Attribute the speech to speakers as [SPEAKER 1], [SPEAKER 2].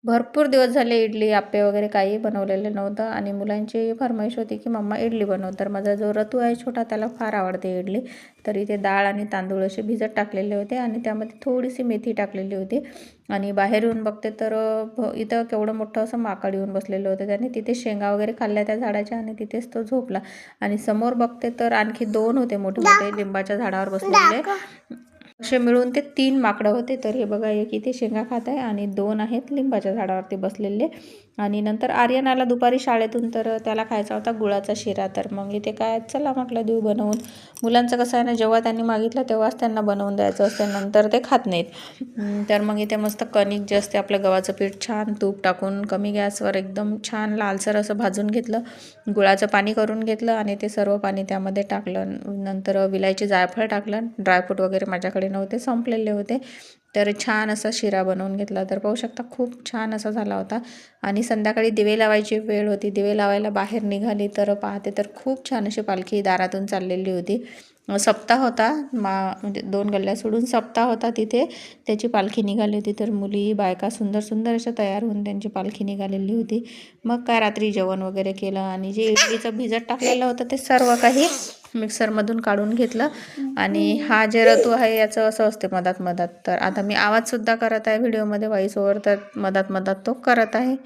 [SPEAKER 1] भरपूर दिवस झाले इडली आप्पे वगैरे काही बनवलेलं नव्हतं आणि मुलांची फरमाईश होती की मम्मा इडली बनव. तर माझा जो रतू आहे छोटा त्याला फार आवडते इडली. तर इथे डाळ आणि तांदूळ असे भिजत टाकलेले होते आणि त्यामध्ये थोडीशी मेथी टाकलेली होती. आणि बाहेर येऊन बघते तर इथं केवढं मोठं असं माकड येऊन बसलेलं होतं. त्याने तिथे शेंगा वगैरे खाल्ल्या त्या झाडाच्या आणि तिथेच तो झोपला. आणि समोर बघते तर आणखी 2 होते मोठे मोठे लिंबाच्या झाडावर बसलेले. असे मिळून ते 3 माकडं होते. तर हे बघा, एक इथे शेंगा खात आहे आणि 2 आहेत लिंबाच्या झाडावरती बसलेले. आणि नंतर आर्यन आला दुपारी शाळेतून, तर त्याला खायचा होता गुळाचा शिरा. तर मग इथे काय, चला म्हटलं देऊ बनवून. मुलांचं कसं आहे ना, जेव्हा त्यांनी मागितलं तेव्हाच त्यांना बनवून द्यायचं असते, नंतर ते खात नाहीत. तर मग इथे मस्त कणिक जे असते आपलं गव्हाचं पीठ छान तूप टाकून कमी गॅसवर एकदम छान लालसर असं भाजून घेतलं. गुळाचं पाणी करून घेतलं आणि ते सर्व पाणी त्यामध्ये टाकलं. नंतर विलायची जायफळ टाकलं. ड्रायफ्रूट वगैरे माझ्याकडे नव्हते, संपलेले होते. तर छान असा शिरा बनवून घेतला. तर पाहू शकता खूप छान असा झाला होता. आणि संध्याकाळी दिवे लावायची वेळ होती. दिवे लावायला बाहेर निघाली तर पाहते तर खूप छान अशी पालखी दारातून चाललेली होती. सप्ताह होता, म्हणजे 2 गल्ल्या सोडून सप्ताह होता तिथे. त्याची पालखी निघाली होती. तर मुली बायका सुंदर सुंदर अशा तयार होऊन त्यांची पालखी निघालेली होती. मग काय रात्री जेवण वगैरे केलं आणि जे इडलीचं भिजत टाकलेलं होतं ते सर्व काही मिक्सरमधून काढून घेतलं. आणि हा जे रतू आहे याचं असं असते मधात मधात. तर आता मी आवाजसुद्धा करत आहे व्हिडिओमध्ये व्हॉइस ओव्हर, तर मधात मधात तो करत आहे.